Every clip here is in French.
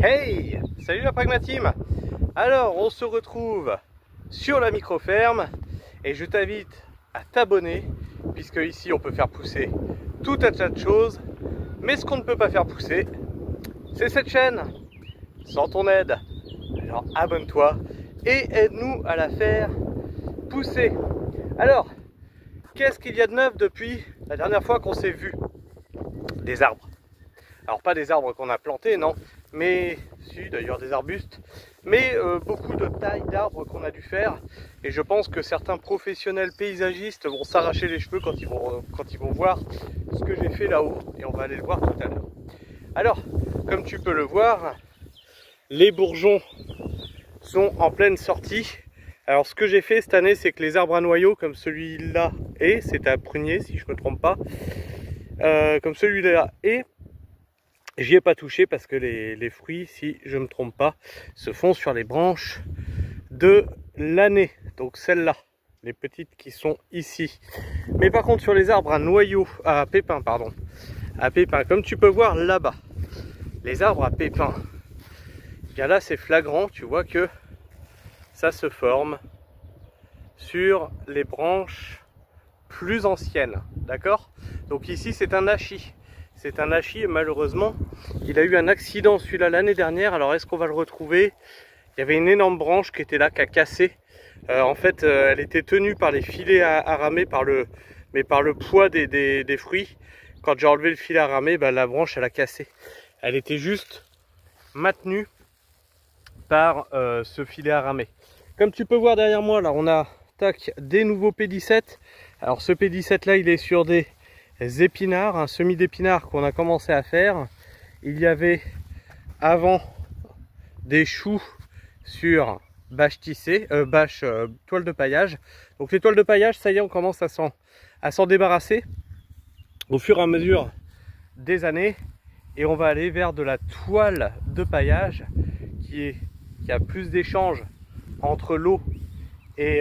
Hey, salut la Pragmatime. Alors on se retrouve sur la micro-ferme et je t'invite à t'abonner puisque ici on peut faire pousser tout un tas de choses, mais ce qu'on ne peut pas faire pousser, c'est cette chaîne sans ton aide. Alors abonne-toi et aide-nous à la faire pousser. Alors, qu'est-ce qu'il y a de neuf depuis la dernière fois qu'on s'est vu? Des arbres. Alors pas des arbres qu'on a plantés, non, mais si d'ailleurs des arbustes, mais beaucoup de tailles d'arbres qu'on a dû faire. Et je pense que certains professionnels paysagistes vont s'arracher les cheveux quand ils vont voir ce que j'ai fait là-haut. Et on va aller le voir tout à l'heure. Alors, comme tu peux le voir, les bourgeons sont en pleine sortie. Alors ce que j'ai fait cette année, c'est que les arbres à noyaux comme celui-là et c'est un prunier si je ne me trompe pas, comme celui-là et j'y ai pas touché parce que les fruits, si je ne me trompe pas, se font sur les branches de l'année. Donc celles-là, les petites qui sont ici. Mais par contre sur les arbres à noyaux, à pépins pardon, à pépins, comme tu peux voir là-bas, les arbres à pépins, bien là c'est flagrant, tu vois que ça se forme sur les branches plus anciennes, d'accord? Donc ici c'est un hachis. C'est un hachis et malheureusement il a eu un accident celui-là l'année dernière. Alors est-ce qu'on va le retrouver? Il y avait une énorme branche qui était là, qui a cassé. En fait elle était tenue par les filets à ramer, par le poids des fruits. Quand j'ai enlevé le filet à ramer, bah, la branche elle a cassé. Elle était juste maintenue par ce filet à ramer. Comme tu peux voir derrière moi, là on a des nouveaux P17. Alors ce P17 là il est sur des épinards, un semis d'épinards qu'on a commencé à faire. Il y avait avant des choux sur bâche tissée, toile de paillage. Donc les toiles de paillage, ça y est, on commence à s'en débarrasser au fur et à mesure des années. Et on va aller vers de la toile de paillage qui a plus d'échanges entre l'eau et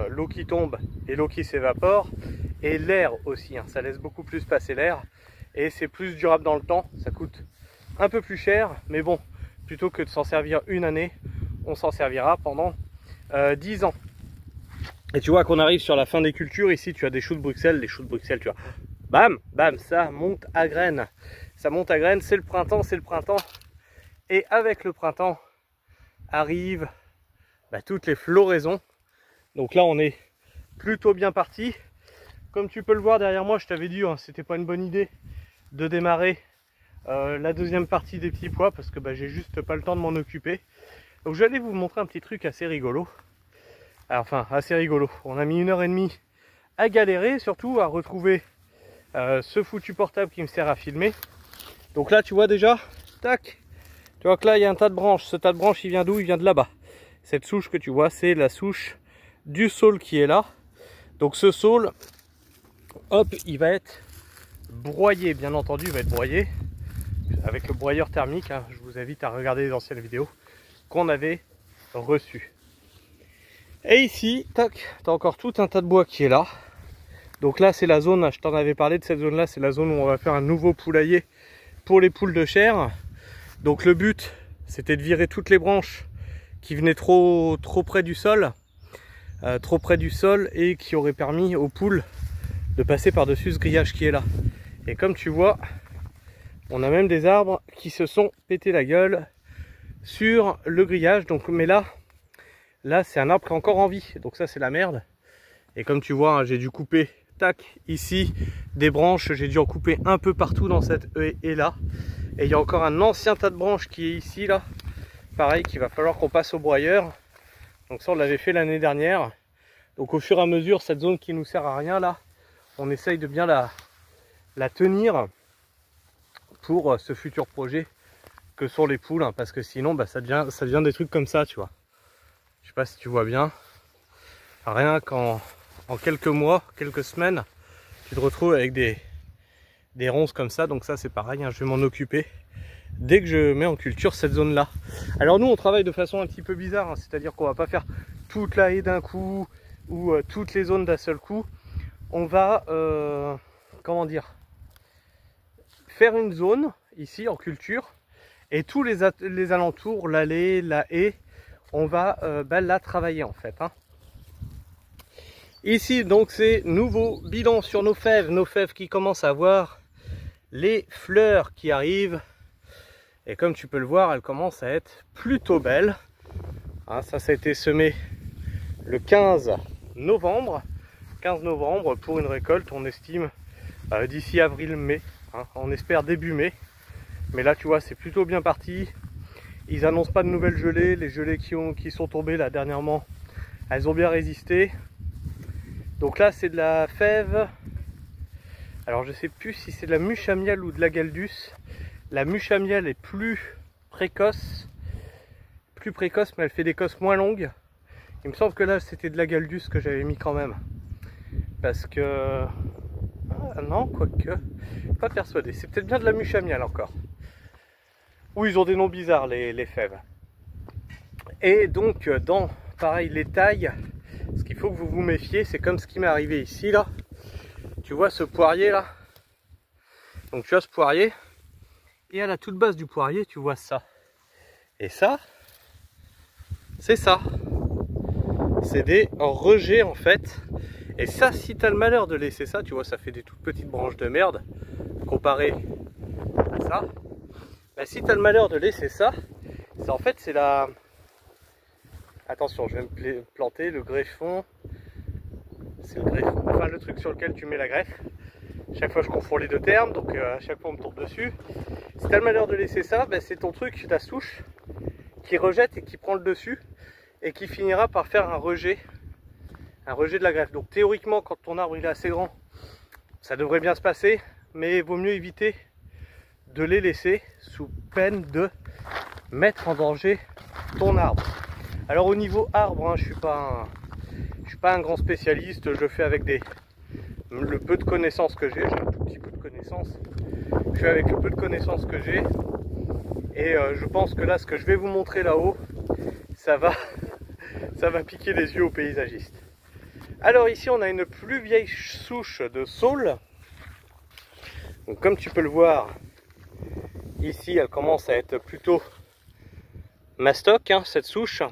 l'eau qui tombe et l'eau qui s'évapore, et l'air aussi, hein. Ça laisse beaucoup plus passer l'air et c'est plus durable dans le temps. Ça coûte un peu plus cher, mais bon, plutôt que de s'en servir une année, on s'en servira pendant 10 ans. Et tu vois qu'on arrive sur la fin des cultures. Ici tu as des choux de Bruxelles. Les choux de Bruxelles, tu vois, bam, bam, ça monte à graines. Ça monte à graines, c'est le printemps, c'est le printemps. Et avec le printemps arrivent toutes les floraisons. Donc là on est plutôt bien parti. Comme tu peux le voir derrière moi, je t'avais dit hein, c'était pas une bonne idée de démarrer la deuxième partie des petits pois parce que j'ai juste pas le temps de m'en occuper. Donc je vais aller vous montrer un petit truc assez rigolo. Alors, enfin assez rigolo. On a mis 1h30 à galérer, surtout à retrouver ce foutu portable qui me sert à filmer. Donc là tu vois déjà, tac, tu vois que là il y a un tas de branches. Ce tas de branches il vient d'où? Il vient de là-bas. Cette souche que tu vois, c'est la souche du saule qui est là. Donc ce saule, hop, il va être broyé, bien entendu, il va être broyé avec le broyeur thermique, hein. Je vous invite à regarder les anciennes vidéos qu'on avait reçues. Et ici, tac, tu as encore tout un tas de bois qui est là. Donc là c'est la zone, je t'en avais parlé de cette zone là, c'est la zone où on va faire un nouveau poulailler pour les poules de chair. Donc le but c'était de virer toutes les branches qui venaient trop près du sol, et qui auraient permis aux poules de passer par dessus ce grillage qui est là. Et comme tu vois, on a même des arbres qui se sont pété la gueule sur le grillage. Donc mais là c'est un arbre qui est encore en vie, donc ça c'est la merde. Et comme tu vois, hein, j'ai dû couper tac ici des branches, j'ai dû en couper un peu partout dans cette haie et là. Et il y a encore un ancien tas de branches qui est ici là, pareil, qu'il va falloir qu'on passe au broyeur. Donc ça on l'avait fait l'année dernière. Donc au fur et à mesure, cette zone qui nous sert à rien là, on essaye de bien la tenir pour ce futur projet que sont les poules, hein, parce que sinon ça devient des trucs comme ça, tu vois. Je sais pas si tu vois bien. Rien qu'en quelques mois, quelques semaines, tu te retrouves avec des ronces comme ça. Donc ça c'est pareil, hein, je vais m'en occuper dès que je mets en culture cette zone là. Alors nous on travaille de façon un petit peu bizarre, hein, c'est à dire qu'on va pas faire toute la haie d'un coup ou toutes les zones d'un seul coup. On va comment dire, faire une zone ici en culture Et tous les alentours, l'allée, la haie, on va la travailler en fait. Hein. Ici donc c'est nouveau bilan sur nos fèves qui commencent à voir les fleurs qui arrivent. Et comme tu peux le voir, elles commencent à être plutôt belles. Hein, ça a été semé le 15 novembre. 15 novembre pour une récolte, on estime d'ici avril-mai. Hein, on espère début mai. Mais là tu vois c'est plutôt bien parti. Ils annoncent pas de nouvelles gelées. Les gelées qui sont tombées là dernièrement, elles ont bien résisté. Donc là c'est de la fève. Alors je sais plus si c'est de la mûche à miel ou de la galdus. La mûche à miel est plus précoce mais elle fait des cosses moins longues. Il me semble que là c'était de la galdus que j'avais mis quand même. Parce que... Ah, non, quoique, pas persuadé. C'est peut-être bien de la mûche à miel encore. Ou ils ont des noms bizarres les fèves. Et donc dans pareil les tailles, ce qu'il faut que vous vous méfiez, c'est comme ce qui m'est arrivé ici là. Tu vois ce poirier là? Donc tu as ce poirier, et à la toute base du poirier tu vois ça. Et ça, c'est ça. C'est des rejets en fait. Et ça, si tu as le malheur de laisser ça, tu vois, ça fait des toutes petites branches de merde comparé à ça. Bah, si tu as le malheur de laisser ça, en fait c'est la... Attention, je vais me planter, le greffon. C'est le greffon, enfin le truc sur lequel tu mets la greffe. Chaque fois je confonds les deux termes, donc à chaque fois on me tombe dessus. Si tu as le malheur de laisser ça, bah, c'est ton truc, ta souche, qui rejette et qui prend le dessus et qui finira par faire un rejet de la greffe. Donc théoriquement, quand ton arbre il est assez grand, ça devrait bien se passer, mais il vaut mieux éviter de les laisser sous peine de mettre en danger ton arbre. Alors au niveau arbre, hein, je suis pas un grand spécialiste, je le fais avec le peu de connaissances que j'ai un tout petit peu de connaissances. Je fais avec le peu de connaissances que j'ai, et je pense que là, ce que je vais vous montrer là-haut, ça va piquer les yeux aux paysagistes. Alors ici on a une plus vieille souche de saule. Donc comme tu peux le voir, ici elle commence à être plutôt mastoc, hein, cette souche.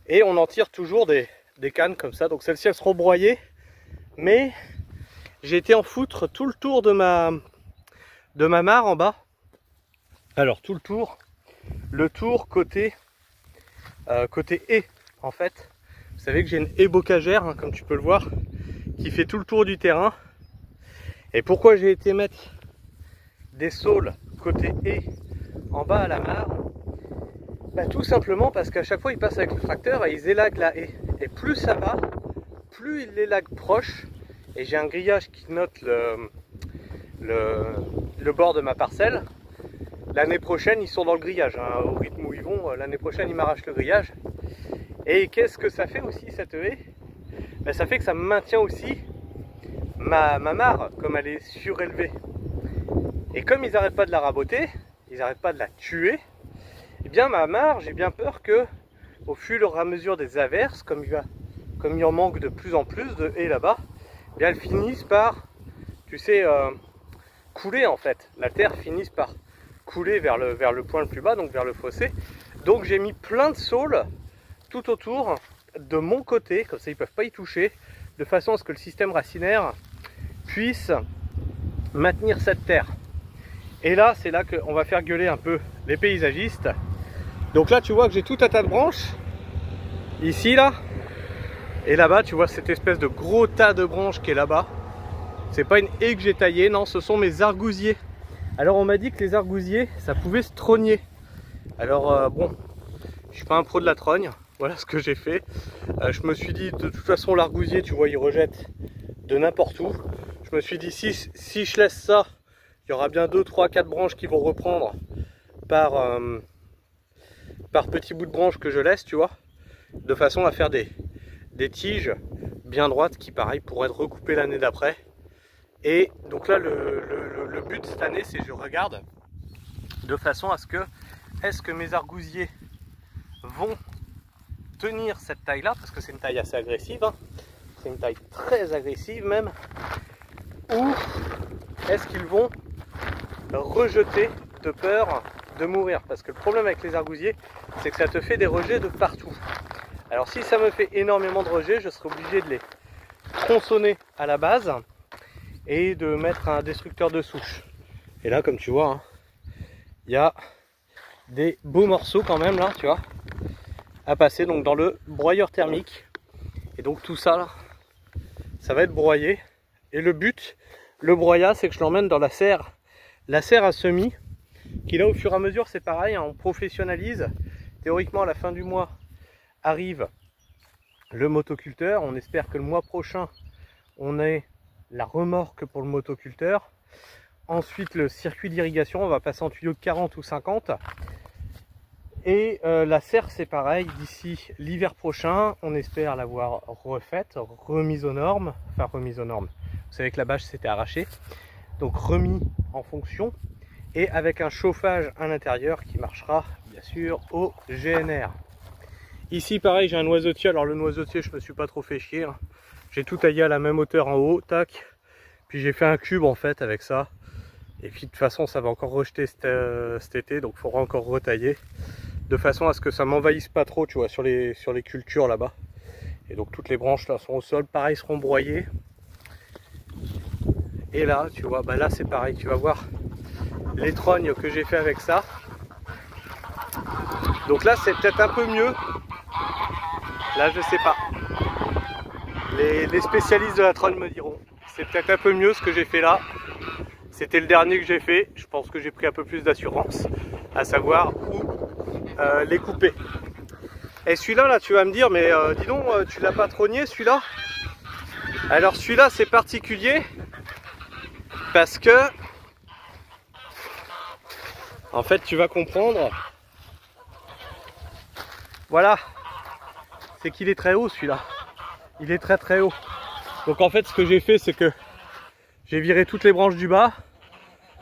Et on en tire toujours des cannes comme ça. Donc celles-ci elles seront broyées. Mais j'ai été en foutre tout le tour de ma mare en bas. Alors tout le tour côté haie en fait. Vous savez que j'ai une haie bocagère, hein, comme tu peux le voir, qui fait tout le tour du terrain. Et pourquoi j'ai été mettre des saules côté haie en bas à la mare? Bah, tout simplement parce qu'à chaque fois ils passent avec le tracteur et ils élaguent la haie. Et plus ça va, plus ils l'élaguent proche. Et j'ai un grillage qui note le bord de ma parcelle. L'année prochaine ils sont dans le grillage, hein. Au rythme où ils vont, l'année prochaine ils m'arrachent le grillage. Et qu'est-ce que ça fait aussi cette haie? Ben, ça fait que ça maintient aussi ma mare comme elle est surélevée. Et comme ils n'arrêtent pas de la raboter, ils n'arrêtent pas de la tuer, et bien ma mare, j'ai bien peur que au fur et à mesure des averses, comme il en manque de plus en plus de haies là-bas, eh bien elles finissent par, tu sais, couler en fait. La terre finisse par couler vers le point le plus bas, donc vers le fossé. Donc j'ai mis plein de saules tout autour de mon côté, comme ça ils ne peuvent pas y toucher, de façon à ce que le système racinaire puisse maintenir cette terre. Et là c'est là qu'on va faire gueuler un peu les paysagistes. Donc là tu vois que j'ai tout un tas de branches ici là, et là-bas tu vois cette espèce de gros tas de branches qui est là-bas. C'est pas une haie que j'ai taillée, non, ce sont mes argousiers. Alors on m'a dit que les argousiers ça pouvait se trogner. Alors bon, je suis pas un pro de la trogne. Voilà ce que j'ai fait. Je me suis dit, de toute façon, l'argousier, tu vois, il rejette de n'importe où. Je me suis dit, si je laisse ça, il y aura bien 2, 3, 4 branches qui vont reprendre par petits bouts de branches que je laisse, tu vois, de façon à faire des tiges bien droites qui, pareil, pourraient être recoupées l'année d'après. Et donc là, le but cette année, c'est que je regarde de façon à ce que, est-ce que mes argousiers vont tenir cette taille là, parce que c'est une taille assez agressive, hein. C'est une taille très agressive même, ou est-ce qu'ils vont rejeter de peur de mourir. Parce que le problème avec les argousiers, c'est que ça te fait des rejets de partout. Alors si ça me fait énormément de rejets, je serai obligé de les tronçonner à la base et de mettre un destructeur de souche. Et là, comme tu vois, hein, il y a des beaux morceaux quand même là, tu vois, à passer donc dans le broyeur thermique. Et donc tout ça là, ça va être broyé. Et le but, le broyat, c'est que je l'emmène dans la serre à semis, qui là au fur et à mesure c'est pareil, hein, on professionnalise. Théoriquement à la fin du mois arrive le motoculteur. On espère que le mois prochain on ait la remorque pour le motoculteur. Ensuite le circuit d'irrigation, on va passer en tuyau de 40 ou 50. Et la serre c'est pareil, d'ici l'hiver prochain, on espère l'avoir refaite, remise aux normes, enfin remise aux normes. Vous savez que la bâche s'était arrachée, donc remis en fonction et avec un chauffage à l'intérieur qui marchera bien sûr au GNR. Ici pareil, j'ai un noisetier. Alors le noisetier, je me suis pas trop fait chier, hein. J'ai tout taillé à la même hauteur en haut, tac, puis j'ai fait un cube en fait avec ça. Et puis de toute façon ça va encore rejeter cet été, donc il faudra encore retailler de façon à ce que ça m'envahisse pas trop, tu vois, sur les cultures là-bas. Et donc toutes les branches là sont au sol, pareil, seront broyées. Et là, tu vois, bah là c'est pareil, tu vas voir les trognes que j'ai fait avec ça. Donc là c'est peut-être un peu mieux. Là je sais pas. Les spécialistes de la trogne me diront. C'est peut-être un peu mieux ce que j'ai fait là. C'était le dernier que j'ai fait. Je pense que j'ai pris un peu plus d'assurance, à savoir où les couper. Et celui-là, là, tu vas me dire, mais dis donc, tu l'as pas trogné celui-là? Alors celui-là, c'est particulier parce que, en fait, tu vas comprendre. Voilà, c'est qu'il est très haut celui-là. Il est très très haut. Donc en fait, ce que j'ai fait, c'est que j'ai viré toutes les branches du bas.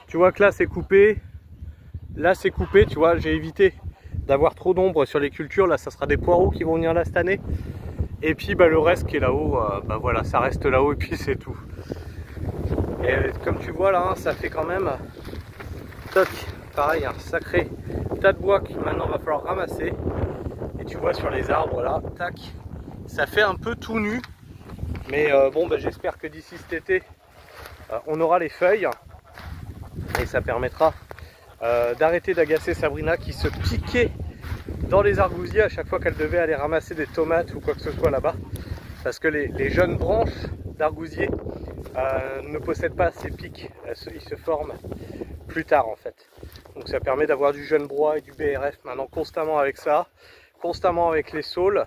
Tu vois que là, c'est coupé. Là, c'est coupé. Tu vois, j'ai évité d'avoir trop d'ombre sur les cultures. Là, ça sera des poireaux qui vont venir là cette année. Et puis, bah, le reste qui est là-haut, bah voilà, ça reste là-haut et puis c'est tout. Et comme tu vois là, hein, ça fait quand même, toc, pareil, un sacré tas de bois qui maintenant va falloir ramasser. Et tu vois sur les arbres là, tac, ça fait un peu tout nu. Mais bon, bah, j'espère que d'ici cet été, on aura les feuilles. Et ça permettra d'arrêter d'agacer Sabrina qui se piquait dans les argousiers à chaque fois qu'elle devait aller ramasser des tomates ou quoi que ce soit là-bas. Parce que les jeunes branches d'argousier ne possèdent pas ces pics. Ils se forment plus tard en fait. Donc ça permet d'avoir du jeune bois et du BRF maintenant constamment avec ça. Constamment avec les saules.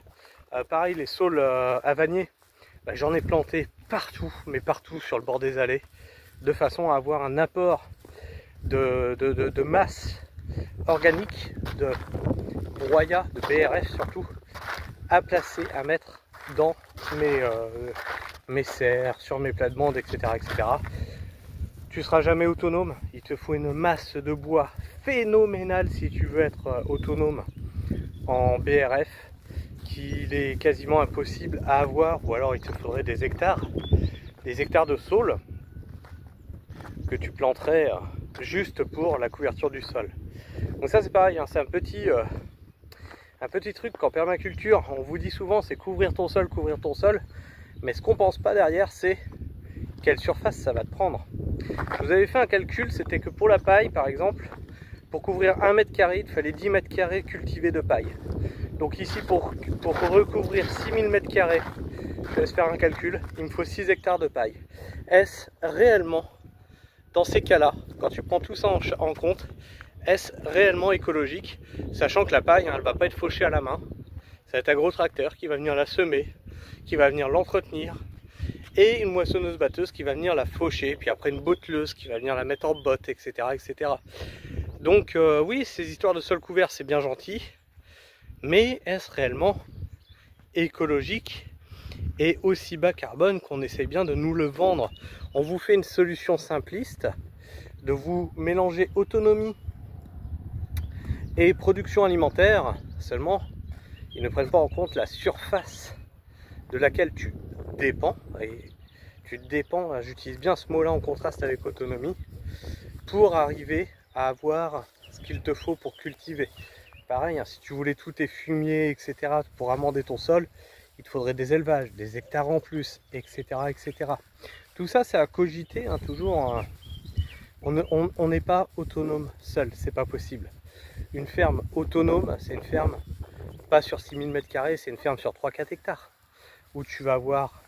Pareil, les saules à vannier, bah, j'en ai planté partout, mais partout sur le bord des allées, de façon à avoir un apport de masse organique, de broyat, de BRF surtout, à placer, à mettre dans mes serres, sur mes plates-bandes, etc., etc. Tu seras jamais autonome, il te faut une masse de bois phénoménale si tu veux être autonome en BRF, qu'il est quasiment impossible à avoir, ou alors il te faudrait des hectares de saules que tu planterais juste pour la couverture du sol. Donc ça c'est pareil, hein, c'est un petit truc qu'en permaculture on vous dit souvent, c'est couvrir ton sol, mais ce qu'on pense pas derrière, c'est quelle surface ça va te prendre. Vous avez fait un calcul, c'était que pour la paille par exemple, pour couvrir 1 mètre carré, il te fallait 10 mètres carrés cultivés de paille. Donc ici pour recouvrir 6000 mètres carrés, je laisse faire un calcul, il me faut 6 hectares de paille. Est-ce réellement, dans ces cas-là, quand tu prends tout ça en compte, est-ce réellement écologique, sachant que la paille, hein, elle ne va pas être fauchée à la main, ça va être un gros tracteur qui va venir la semer, qui va venir l'entretenir, et une moissonneuse batteuse qui va venir la faucher, puis après une botteleuse qui va venir la mettre en botte, etc. etc. Donc oui, ces histoires de sol couvert, c'est bien gentil, mais est-ce réellement écologique et aussi bas carbone qu'on essaye bien de nous le vendre? On vous fait une solution simpliste, de vous mélanger autonomie et production alimentaire, seulement ils ne prennent pas en compte la surface de laquelle tu dépends, et tu dépends, j'utilise bien ce mot là en contraste avec autonomie, pour arriver à avoir ce qu'il te faut pour cultiver. Pareil, hein, si tu voulais tous tes fumiers, etc., pour amender ton sol, il te faudrait des élevages, des hectares en plus, etc., etc. Tout ça, c'est à cogiter, hein, toujours. Hein. On n'est pas autonome seul, c'est pas possible. Une ferme autonome, c'est une ferme pas sur 6000 m², c'est une ferme sur 3-4 hectares, où tu vas avoir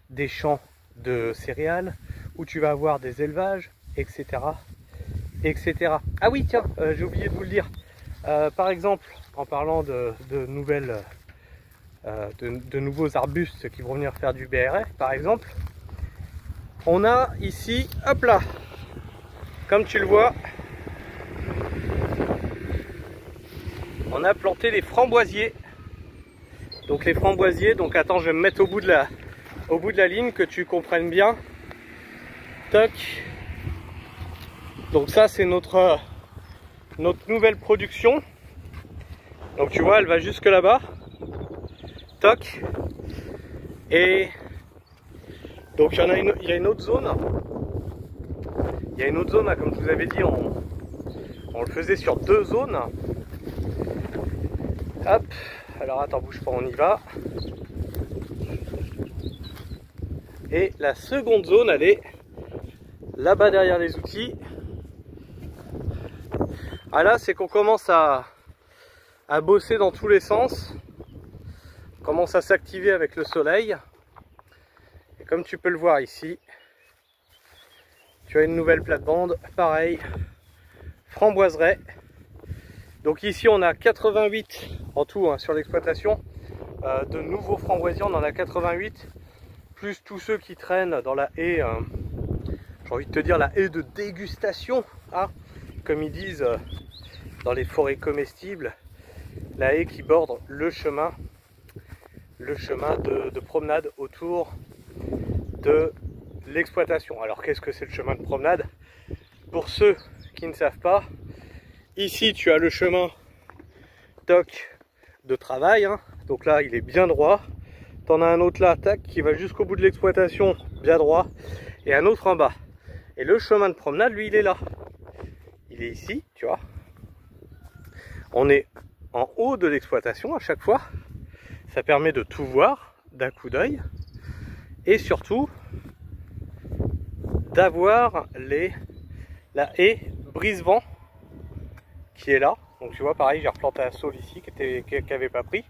des champs de céréales, où tu vas avoir des élevages, etc., etc. Ah oui, tiens, j'ai oublié de vous le dire. Par exemple, en parlant de nouveaux arbustes qui vont venir faire du BRF, par exemple, on a ici, hop là, comme tu le vois, on a planté les framboisiers. Donc les framboisiers, donc attends, je vais me mettre au bout de la ligne, que tu comprennes bien. Toc. Donc ça, c'est notre nouvelle production. Donc tu vois, elle va jusque là-bas. Toc. Et donc il y a une autre zone. Il y a une autre zone, là, comme je vous avais dit, on le faisait sur 2 zones. Hop. Alors attends, bouge pas, on y va. Et la seconde zone, elle est là-bas derrière les outils. Ah là, c'est qu'on commence à bosser dans tous les sens. On commence à s'activer avec le soleil. Et comme tu peux le voir ici, tu as une nouvelle plate-bande, pareil, framboiseraie. Donc ici on a 88 en tout, hein, sur l'exploitation, de nouveaux framboisiers, on en a 88, plus tous ceux qui traînent dans la haie, j'ai envie de te dire la haie de dégustation, hein, comme ils disent dans les forêts comestibles, la haie qui borde le chemin de promenade autour de l'exploitation. Alors qu'est-ce que c'est le chemin de promenade? Pour ceux qui ne savent pas, ici tu as le chemin toc de travail, hein. Donc là il est bien droit. T'en as un autre là, tac, qui va jusqu'au bout de l'exploitation, bien droit, et un autre en bas. Et le chemin de promenade, lui, il est là. Il est ici, tu vois. On est en haut de l'exploitation à chaque fois. Ça permet de tout voir d'un coup d'œil. Et surtout, d'avoir la haie brise-vent qui est là. Donc tu vois, pareil, j'ai replanté un saule ici qui avait pas pris.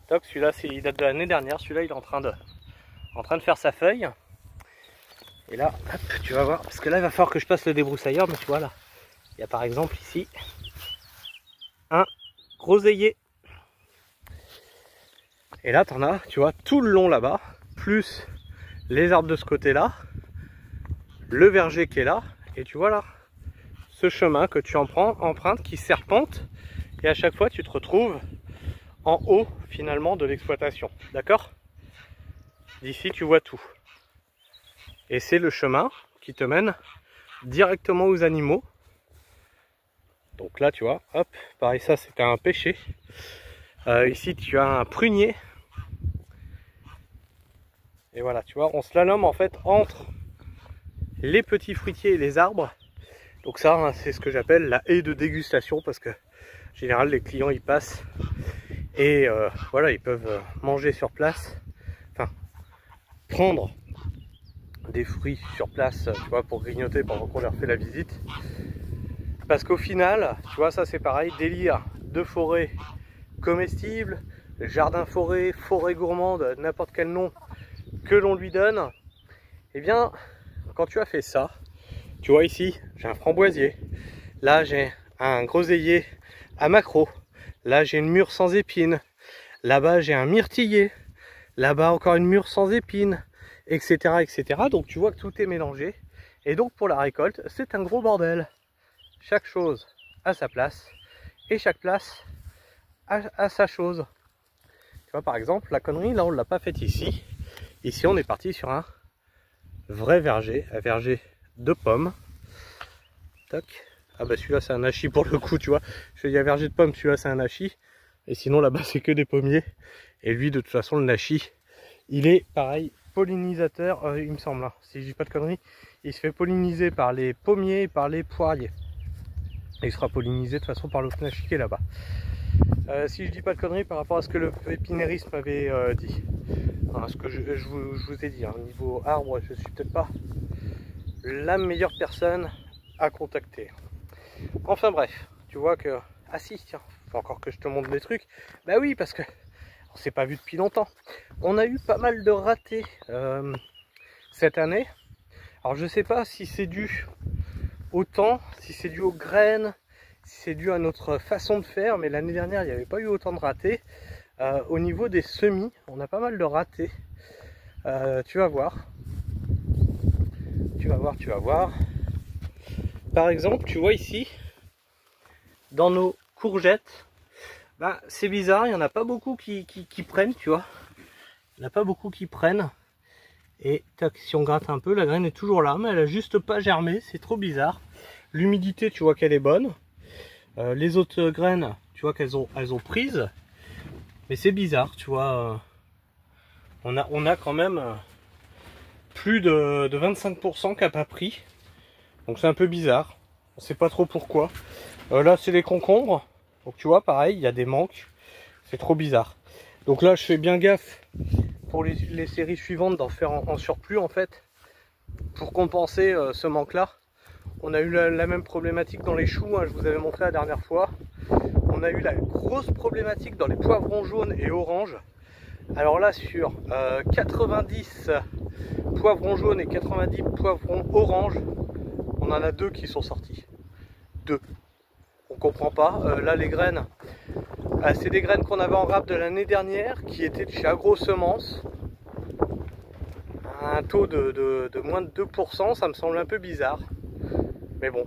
Donc celui-là, il date de l'année dernière. Celui-là, il est en train de faire sa feuille. Et là, hop, tu vas voir, parce que là, il va falloir que je passe le débroussailleur. Mais tu vois là, il y a par exemple ici un groseillier. Et là, t'en as, tu vois, tout le long là-bas, plus les arbres de ce côté-là, le verger qui est là, et tu vois là, ce chemin que tu empruntes, qui serpente, et à chaque fois, tu te retrouves en haut, finalement, de l'exploitation. D'accord? D'ici, tu vois tout. Et c'est le chemin qui te mène directement aux animaux. Donc là, tu vois, hop, pareil, ça, c'était un pêcher. Ici, tu as un prunier. Et voilà, tu vois, on slalome en fait entre les petits fruitiers et les arbres. Donc ça, hein, c'est ce que j'appelle la haie de dégustation, parce que en général, les clients, ils passent et voilà, ils peuvent manger sur place, enfin, prendre des fruits sur place, tu vois, pour grignoter pendant qu'on leur fait la visite. Parce qu'au final, tu vois, ça c'est pareil, délire de forêt comestible, jardin forêt, forêt gourmande, n'importe quel nom que l'on lui donne. Et bien, quand tu as fait ça, tu vois ici, j'ai un framboisier, là j'ai un groseillier à maquereau, là j'ai une mûre sans épines, là-bas j'ai un myrtillier, là-bas encore une mûre sans épines, etc., etc. Donc tu vois que tout est mélangé. Et donc pour la récolte, c'est un gros bordel. Chaque chose a sa place et chaque place a sa chose. Tu vois, par exemple, la connerie, là on ne l'a pas faite ici. Ici on est parti sur un vrai verger, un verger de pommes. Tac. Ah bah celui-là c'est un hachis pour le coup, tu vois. Je dis un verger de pommes, celui-là c'est un hachis. Et sinon là-bas c'est que des pommiers. Et lui de toute façon le hachis, il est pareil, pollinisateur, il me semble, hein, si je dis pas de conneries. Il se fait polliniser par les pommiers et par les poiriers. Et il sera pollinisé de toute façon par l'Opnachi qui est là-bas. Si je dis pas de conneries par rapport à ce que le pépinériste m'avait dit. Enfin, ce que je vous ai dit, hein, niveau arbre, je suis peut-être pas la meilleure personne à contacter. Enfin bref, tu vois que... Ah si, tiens, faut encore que je te montre des trucs. Bah oui, parce que on s'est pas vu depuis longtemps. On a eu pas mal de ratés cette année. Alors je sais pas si c'est dû au temps, si c'est dû aux graines, si c'est dû à notre façon de faire, mais l'année dernière il n'y avait pas eu autant de ratés. Au niveau des semis, on a pas mal de ratés. Tu vas voir. Tu vas voir. Par exemple, tu vois ici, dans nos courgettes, bah, c'est bizarre, il n'y en a pas beaucoup qui prennent, tu vois. Il n'y en a pas beaucoup qui prennent. Et tac, si on gratte un peu, la graine est toujours là, mais elle a juste pas germé, c'est trop bizarre. L'humidité, tu vois qu'elle est bonne. Les autres graines, tu vois qu'elles ont prise. Mais c'est bizarre, tu vois. On a quand même plus de 25% qui n'a pas pris. Donc c'est un peu bizarre. On sait pas trop pourquoi. Là, c'est les concombres. Donc tu vois, pareil, il y a des manques. C'est trop bizarre. Donc là, je fais bien gaffe pour les séries suivantes d'en faire en surplus en fait. Pour compenser ce manque-là. On a eu la même problématique dans les choux, hein, je vous avais montré la dernière fois. On a eu la grosse problématique dans les poivrons jaunes et oranges. Alors là, sur 90 poivrons jaunes et 90 poivrons oranges, on en a 2 qui sont sortis. 2. On comprend pas. Là, les graines, c'est des graines qu'on avait en râpe de l'année dernière, qui étaient de chez Agro Semences. Un taux de moins de 2%, ça me semble un peu bizarre. Mais bon,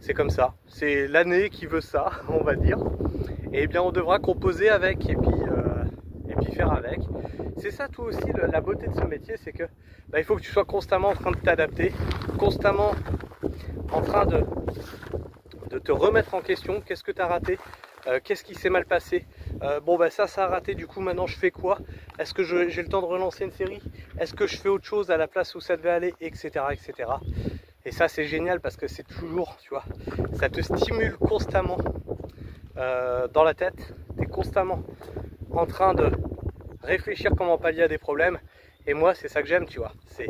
c'est comme ça. C'est l'année qui veut ça, on va dire. Et bien on devra composer avec et puis faire avec. C'est ça tout aussi la beauté de ce métier, c'est que bah, il faut que tu sois constamment en train de t'adapter, constamment en train de te remettre en question. Qu'est-ce que tu as raté? Qu'est-ce qui s'est mal passé? Bon bah ça a raté, du coup maintenant je fais quoi? Est-ce que j'ai le temps de relancer une série? Est-ce que je fais autre chose à la place où ça devait aller, etc. etc. Et ça c'est génial parce que c'est toujours, tu vois, ça te stimule constamment dans la tête. Tu es constamment en train de réfléchir comment pallier à des problèmes. Et moi c'est ça que j'aime, tu vois, c'est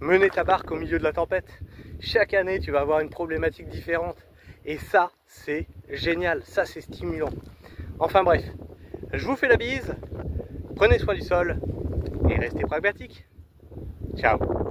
mener ta barque au milieu de la tempête. Chaque année tu vas avoir une problématique différente. Et ça c'est génial, ça c'est stimulant. Enfin bref, je vous fais la bise, prenez soin du sol et restez pragmatiques. Ciao.